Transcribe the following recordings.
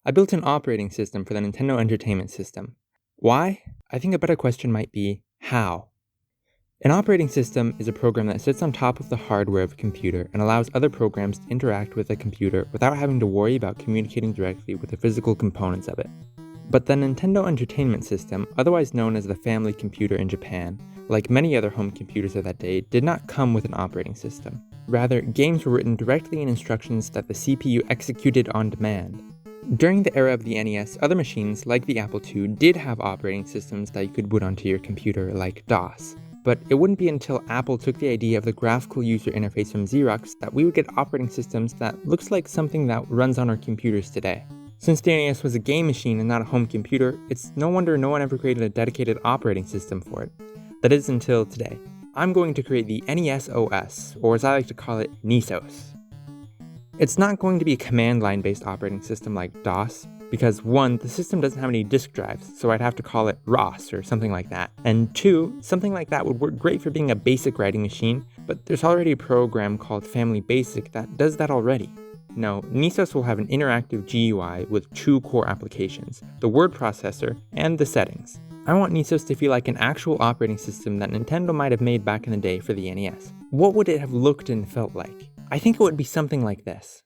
I built an operating system for the Nintendo Entertainment System. Why? I think a better question might be, how? An operating system is a program that sits on top of the hardware of a computer and allows other programs to interact with the computer without having to worry about communicating directly with the physical components of it. But the Nintendo Entertainment System, otherwise known as the family computer in Japan, like many other home computers of that day, did not come with an operating system. Rather, games were written directly in instructions that the CPU executed on demand. During the era of the NES, other machines, like the Apple II, did have operating systems that you could boot onto your computer, like DOS. But it wouldn't be until Apple took the idea of the graphical user interface from Xerox that we would get operating systems that looks like something that runs on our computers today. Since the NES was a game machine and not a home computer, it's no wonder no one ever created a dedicated operating system for it. That is until today. I'm going to create the NESOS, or as I like to call it, NESOS. It's not going to be a command line based operating system like DOS, because 1, the system doesn't have any disk drives, so I'd have to call it ROS or something like that. And 2, something like that would work great for being a basic writing machine, but there's already a program called Family Basic that does that already. No, NESOS will have an interactive GUI with 2 core applications, the word processor and the settings. I want NESOS to feel like an actual operating system that Nintendo might have made back in the day for the NES. What would it have looked and felt like? I think it would be something like this.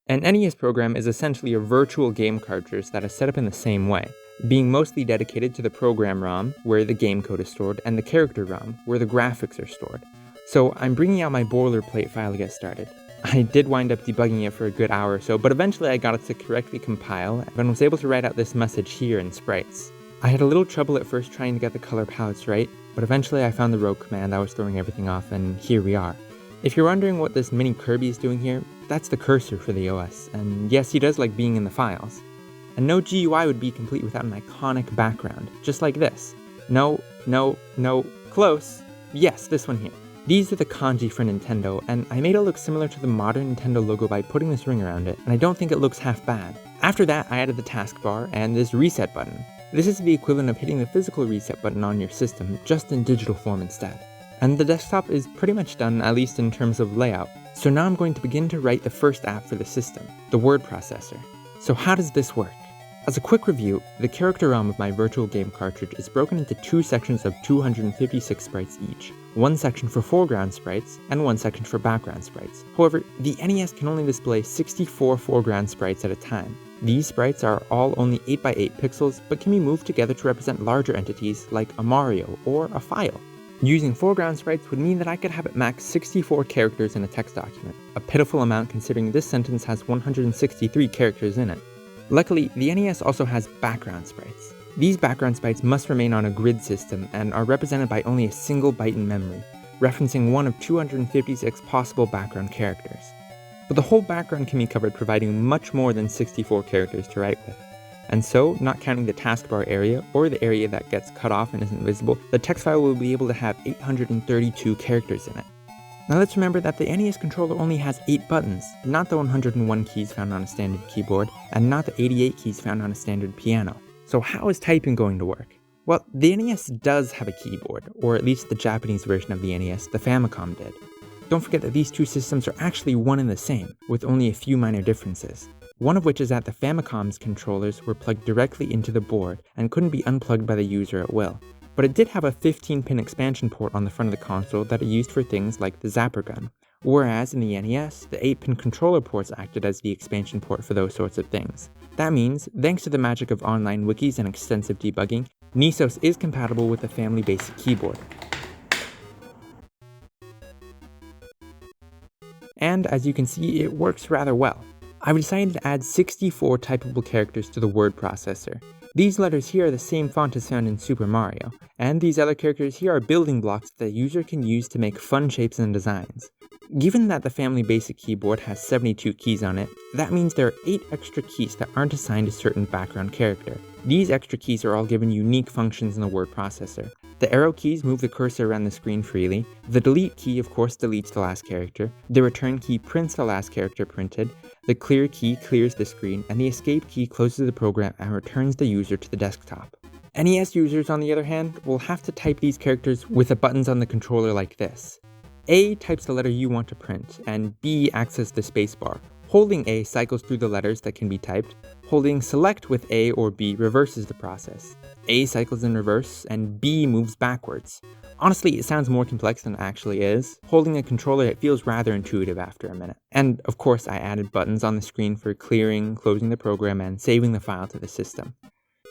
An NES program is essentially a virtual game cartridge that is set up in the same way, being mostly dedicated to the program ROM, where the game code is stored, and the character ROM, where the graphics are stored. So I'm bringing out my boilerplate file to get started. I did wind up debugging it for a good hour or so, but eventually I got it to correctly compile and was able to write out this message here in sprites. I had a little trouble at first trying to get the color palettes right, but eventually I found the rogue command that was throwing everything off, and here we are. If you're wondering what this mini Kirby is doing here, that's the cursor for the OS, and yes, he does like being in the files. And no GUI would be complete without an iconic background, just like this. No, close. Yes, this one here. These are the kanji for Nintendo, and I made it look similar to the modern Nintendo logo by putting this ring around it, and I don't think it looks half bad. After that, I added the taskbar and this reset button. This is the equivalent of hitting the physical reset button on your system, just in digital form instead. And the desktop is pretty much done, at least in terms of layout. So now I'm going to begin to write the first app for the system, the word processor. So how does this work? As a quick review, the character ROM of my virtual game cartridge is broken into 2 sections of 256 sprites each. 1 section for foreground sprites, and 1 section for background sprites. However, the NES can only display 64 foreground sprites at a time. These sprites are all only 8x8 pixels, but can be moved together to represent larger entities like a Mario or a file. Using foreground sprites would mean that I could have it max 64 characters in a text document, a pitiful amount considering this sentence has 163 characters in it. Luckily, the NES also has background sprites. These background sprites must remain on a grid system and are represented by only a single byte in memory, referencing one of 256 possible background characters. But the whole background can be covered, providing much more than 64 characters to write with. And so, not counting the taskbar area, or the area that gets cut off and isn't visible, the text file will be able to have 832 characters in it. Now let's remember that the NES controller only has 8 buttons, not the 101 keys found on a standard keyboard, and not the 88 keys found on a standard piano. So how is typing going to work? Well, the NES does have a keyboard, or at least the Japanese version of the NES, the Famicom did. Don't forget that these 2 systems are actually one and the same, with only a few minor differences. One of which is that the Famicom's controllers were plugged directly into the board and couldn't be unplugged by the user at will. But it did have a 15-pin expansion port on the front of the console that it used for things like the zapper gun. Whereas in the NES, the 8-pin controller ports acted as the expansion port for those sorts of things. That means, thanks to the magic of online wikis and extensive debugging, NESOS is compatible with the Family Basic keyboard. And as you can see, it works rather well. I've decided to add 64 typable characters to the word processor. These letters here are the same font as found in Super Mario, and these other characters here are building blocks that the user can use to make fun shapes and designs. Given that the Family Basic keyboard has 72 keys on it, that means there are 8 extra keys that aren't assigned a certain background character. These extra keys are all given unique functions in the word processor. The arrow keys move the cursor around the screen freely, the delete key of course deletes the last character, the return key prints the last character printed, the clear key clears the screen, and the escape key closes the program and returns the user to the desktop. NES users, on the other hand, will have to type these characters with the buttons on the controller like this. A types the letter you want to print, and B acts as the spacebar, Holding A cycles through the letters that can be typed. Holding select with A or B reverses the process. A cycles in reverse, and B moves backwards. Honestly, it sounds more complex than it actually is. Holding a controller, it feels rather intuitive after a minute. And of course, I added buttons on the screen for clearing, closing the program, and saving the file to the system.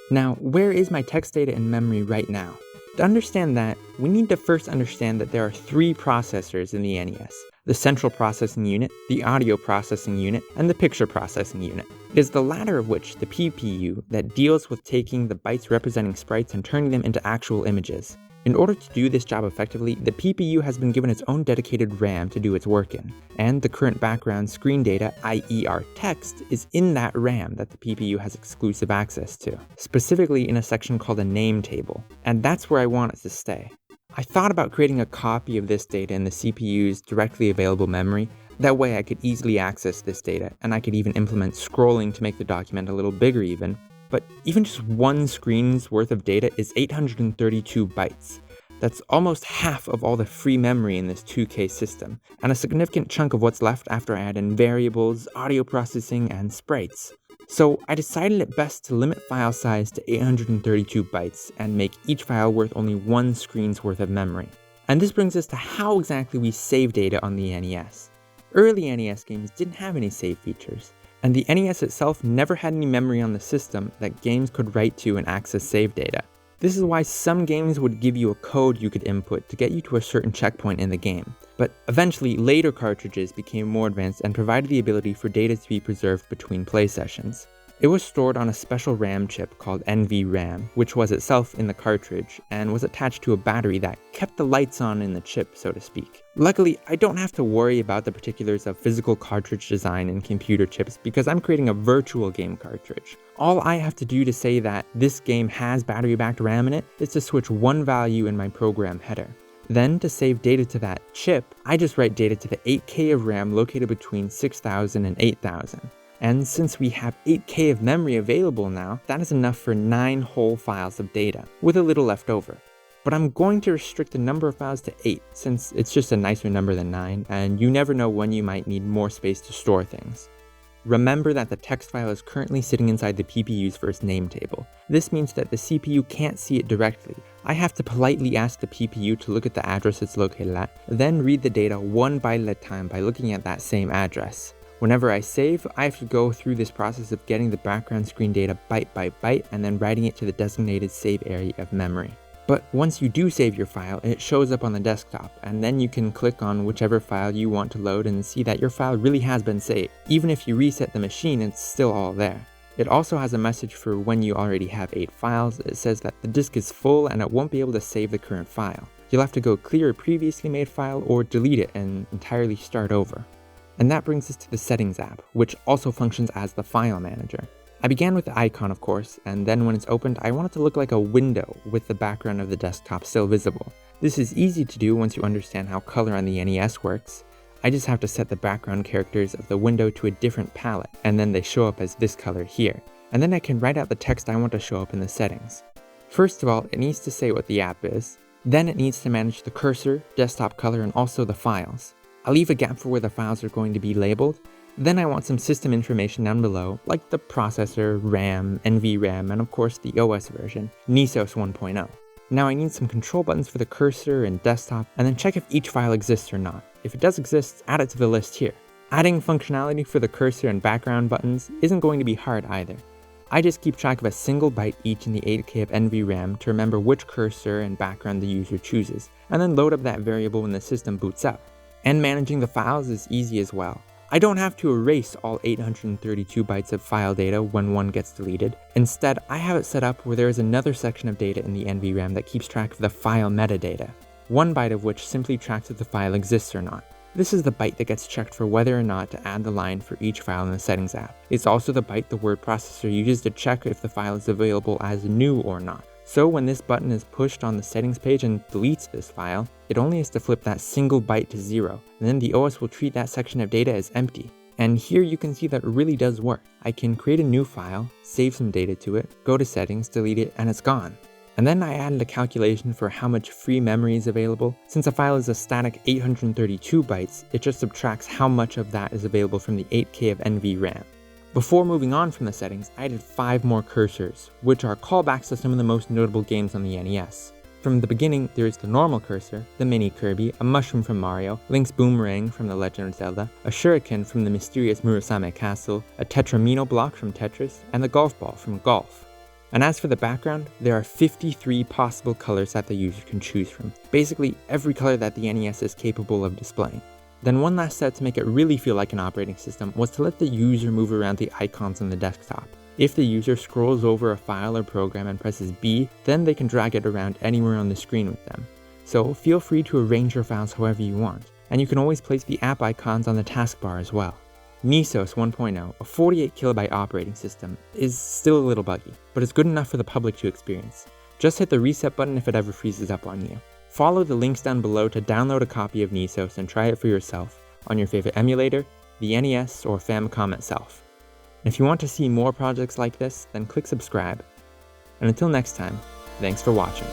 Now, where is my text data in memory right now? To understand that, we need to first understand that there are 3 processors in the NES. The central processing unit, the audio processing unit, and the picture processing unit. It is the latter of which, the PPU, that deals with taking the bytes representing sprites and turning them into actual images. In order to do this job effectively, the PPU has been given its own dedicated RAM to do its work in, and the current background screen data, i.e. our text, is in that RAM that the PPU has exclusive access to, specifically in a section called a name table, and that's where I want it to stay. I thought about creating a copy of this data in the CPU's directly available memory. That way I could easily access this data, and I could even implement scrolling to make the document a little bigger even. But even just one screen's worth of data is 832 bytes. That's almost half of all the free memory in this 2K system, and a significant chunk of what's left after I add in variables, audio processing, and sprites. So I decided it best to limit file size to 832 bytes and make each file worth only one screen's worth of memory. And this brings us to how exactly we save data on the NES. Early NES games didn't have any save features, and the NES itself never had any memory on the system that games could write to and access save data. This is why some games would give you a code you could input to get you to a certain checkpoint in the game. But eventually, later cartridges became more advanced and provided the ability for data to be preserved between play sessions. It was stored on a special RAM chip called NVRAM, which was itself in the cartridge, and was attached to a battery that kept the lights on in the chip, so to speak. Luckily, I don't have to worry about the particulars of physical cartridge design in computer chips because I'm creating a virtual game cartridge. All I have to do to say that this game has battery-backed RAM in it is to switch one value in my program header. Then, to save data to that chip, I just write data to the 8K of RAM located between 6000 and 8000. And since we have 8K of memory available now, that is enough for 9 whole files of data, with a little left over. But I'm going to restrict the number of files to 8, since it's just a nicer number than 9, and you never know when you might need more space to store things. Remember that the text file is currently sitting inside the PPU's first name table. This means that the CPU can't see it directly. I have to politely ask the PPU to look at the address it's located at, then read the data one byte at a time by looking at that same address. Whenever I save, I have to go through this process of getting the background screen data byte by byte and then writing it to the designated save area of memory. But once you do save your file, it shows up on the desktop, and then you can click on whichever file you want to load and see that your file really has been saved. Even if you reset the machine, it's still all there. It also has a message for when you already have 8 files. It says that the disk is full and it won't be able to save the current file. You'll have to go clear a previously made file or delete it and entirely start over. And that brings us to the Settings app, which also functions as the file manager. I began with the icon, of course, and then when it's opened, I want it to look like a window with the background of the desktop still visible. This is easy to do once you understand how color on the NES works. I just have to set the background characters of the window to a different palette, and then they show up as this color here. And then I can write out the text I want to show up in the settings. First of all, it needs to say what the app is. Then it needs to manage the cursor, desktop color, and also the files. I'll leave a gap for where the files are going to be labeled. Then I want some system information down below, like the processor, RAM, NVRAM, and of course the OS version, NESOS 1.0. Now I need some control buttons for the cursor and desktop, and then check if each file exists or not. If it does exist, add it to the list here. Adding functionality for the cursor and background buttons isn't going to be hard either. I just keep track of a single byte each in the 8K of NVRAM to remember which cursor and background the user chooses, and then load up that variable when the system boots up. And managing the files is easy as well. I don't have to erase all 832 bytes of file data when one gets deleted. Instead, I have it set up where there is another section of data in the NVRAM that keeps track of the file metadata, one byte of which simply tracks if the file exists or not. This is the byte that gets checked for whether or not to add the line for each file in the Settings app. It's also the byte the word processor uses to check if the file is available as new or not. So when this button is pushed on the settings page and deletes this file, it only has to flip that single byte to 0, and then the OS will treat that section of data as empty. And here you can see that it really does work. I can create a new file, save some data to it, go to settings, delete it, and it's gone. And then I added a calculation for how much free memory is available. Since a file is a static 832 bytes, it just subtracts how much of that is available from the 8K of NVRAM. Before moving on from the settings, I added 5 more cursors, which are callbacks to some of the most notable games on the NES. From the beginning, there is the normal cursor, the mini Kirby, a mushroom from Mario, Link's boomerang from The Legend of Zelda, a shuriken from the mysterious Murasame Castle, a tetramino block from Tetris, and the golf ball from Golf. And as for the background, there are 53 possible colors that the user can choose from, basically every color that the NES is capable of displaying. Then one last step to make it really feel like an operating system was to let the user move around the icons on the desktop. If the user scrolls over a file or program and presses B, then they can drag it around anywhere on the screen with them. So feel free to arrange your files however you want, and you can always place the app icons on the taskbar as well. NESOS 1.0, a 48 kilobyte operating system, is still a little buggy, but it's good enough for the public to experience. Just hit the reset button if it ever freezes up on you. Follow the links down below to download a copy of NESOS and try it for yourself on your favorite emulator, the NES, or Famicom itself. And if you want to see more projects like this, then click subscribe. And until next time, thanks for watching.